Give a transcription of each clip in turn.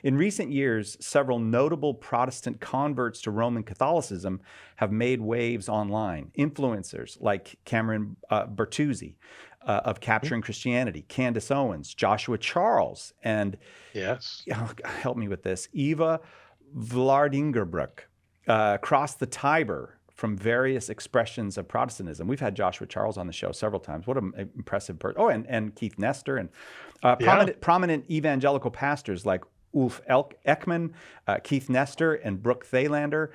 In recent years, several notable Protestant converts to Roman Catholicism have made waves online. Influencers like Cameron Bertuzzi of Capturing Christianity, Candace Owens, Joshua Charles, and help me with this, Eva Vlardingerbroek, crossed the Tiber from various expressions of Protestantism. We've had Joshua Charles on the show several times. What an impressive person. Oh, and Keith Nestor, and prominent evangelical pastors like Ulf Ekman, Keith Nestor, and Brooke Thalander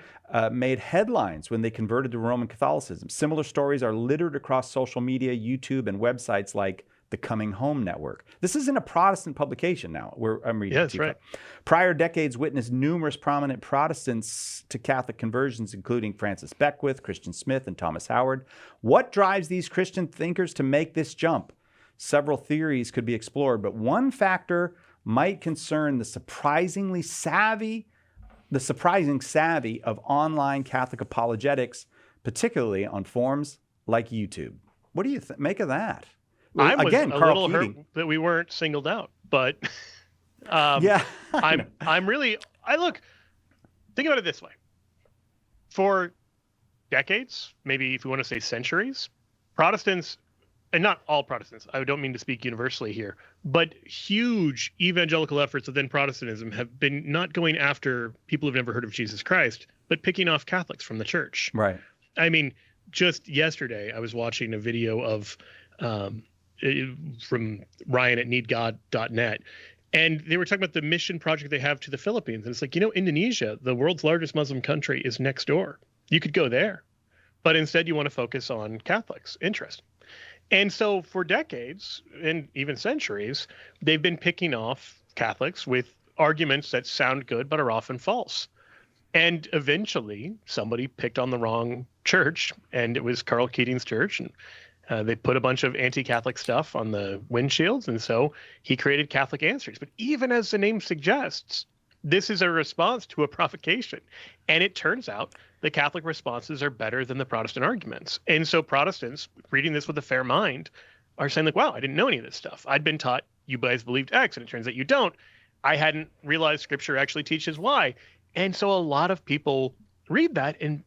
made headlines when they converted to Roman Catholicism. Similar stories are littered across social media, YouTube, and websites like the Coming Home Network. This is in a Protestant publication now, where I'm reading. Yes, right. Prior decades witnessed numerous prominent Protestants to Catholic conversions, including Francis Beckwith, Christian Smith, and Thomas Howard. What drives these Christian thinkers to make this jump? Several theories could be explored, but one factor might concern the surprising savvy of online Catholic apologetics, particularly on forums like YouTube. What do you make of that? I was a little hurt that we weren't singled out, but I'm really, think about it this way. For decades, maybe if you want to say centuries, Protestants, and not all Protestants, I don't mean to speak universally here, but huge evangelical efforts within Protestantism have been not going after people who've never heard of Jesus Christ, but picking off Catholics from the church. Right. I mean, just yesterday, I was watching a video of from Ryan at needgod.net, and they were talking about the mission project they have to the Philippines. And it's like, Indonesia, the world's largest Muslim country, is next door. You could go there, but instead you want to focus on Catholics' interest. And so for decades and even centuries, they've been picking off Catholics with arguments that sound good but are often false. And eventually somebody picked on the wrong church, and it was Carl Keating's church, and they put a bunch of anti-Catholic stuff on the windshields, and so he created Catholic Answers. But even as the name suggests, this is a response to a provocation. And it turns out the Catholic responses are better than the Protestant arguments. And so Protestants, reading this with a fair mind, are saying like, wow, I didn't know any of this stuff. I'd been taught you guys believed X, and it turns out you don't. I hadn't realized Scripture actually teaches Y. And so a lot of people read that and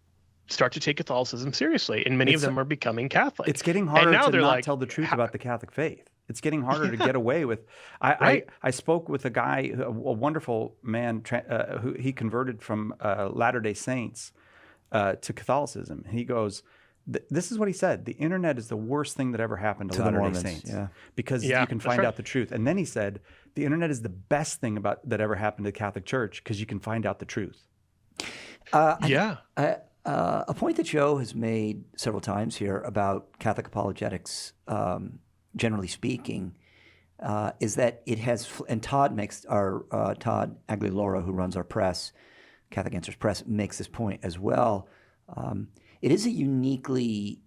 start to take Catholicism seriously, and many of them are becoming Catholic. It's getting harder to not tell the truth about the Catholic faith. It's getting harder to get away with. I spoke with a guy, a wonderful man, who he converted from Latter-day Saints to Catholicism. And he goes, this is what he said: the internet is the worst thing that ever happened to Latter-day Saints, because you can find out the truth. And then he said, the internet is the best thing that ever happened to the Catholic Church, because you can find out the truth. A point that Joe has made several times here about Catholic apologetics, generally speaking, is that it has, and Todd Aguilera, who runs our press, Catholic Answers Press, makes this point as well. It is a uniquely,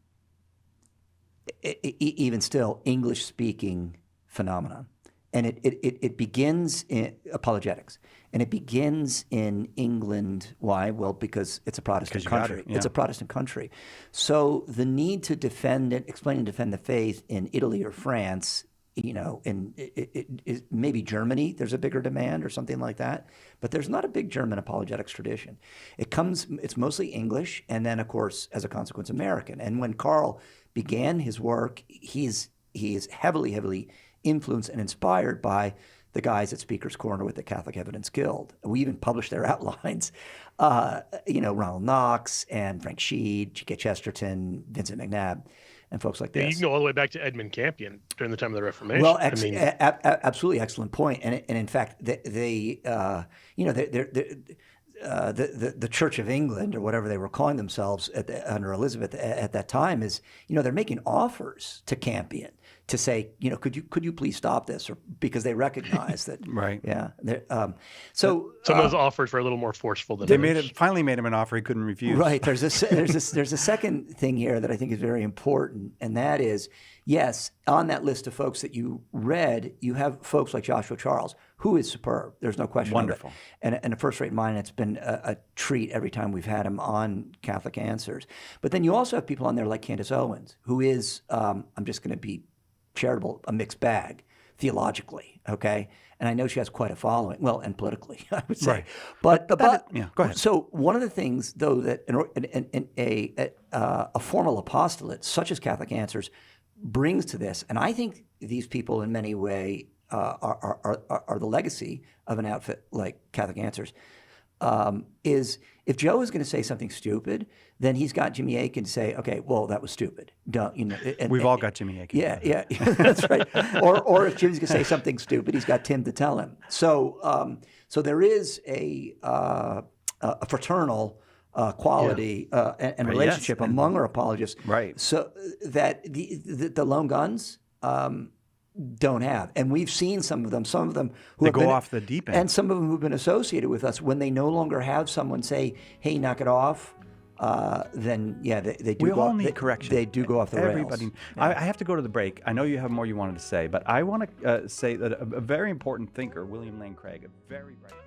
even still, English-speaking phenomenon. And it begins in apologetics, and it begins in England. Why? Well, because it's a Protestant country. It's a Protestant country. So the need to explain and defend the faith in Italy or France, in maybe Germany, there's a bigger demand or something like that. But there's not a big German apologetics tradition. It's mostly English, and then, of course, as a consequence, American. And when Carl began his work, he is heavily influenced and inspired by the guys at Speaker's Corner with the Catholic Evidence Guild. We even published their outlines. Ronald Knox and Frank Sheed, G.K. Chesterton, Vincent McNabb, and folks like this. You can go all the way back to Edmund Campion during the time of the Reformation. Well, absolutely excellent point. And in fact, the Church of England, or whatever they were calling themselves under Elizabeth at that time, is they're making offers to Campion to say, could you please stop this, or because they recognize that right. Yeah. So some of those offers were a little more forceful than they finally made him an offer he couldn't refuse. Right. There's a second thing here that I think is very important, and that is, yes, on that list of folks that you read, you have folks like Joshua Charles, who is superb. There's no question. Wonderful. And a first-rate mind. It's been a treat every time we've had him on Catholic Answers. But then you also have people on there like Candace Owens, who is, I'm just going to be charitable, a mixed bag theologically, okay? and I know she has quite a following. Well, and politically, I would say. Right. But yeah, go ahead. So one of the things, though, that a formal apostolate such as Catholic Answers brings to this, and I think these people in many ways are the legacy of an outfit like Catholic Answers. Is if Joe is going to say something stupid, then he's got Jimmy Akin to say, okay, well, that was stupid. Don't you know? We've all got Jimmy Akin. Yeah, that's right. Or if Jimmy's going to say something stupid, he's got Tim to tell him. So there is a fraternal quality and relationship among our apologists, right? So that the lone guns don't have, and we've seen some of them who they go off the deep end, and some of them who've been associated with us when they no longer have someone say, "Hey, knock it off." Then they do. We all need correction. They do go off the Everybody. rails. I have to go to the break. I know you have more you wanted to say, but I want to say that a very important thinker, William Lane Craig, a very bright thinker.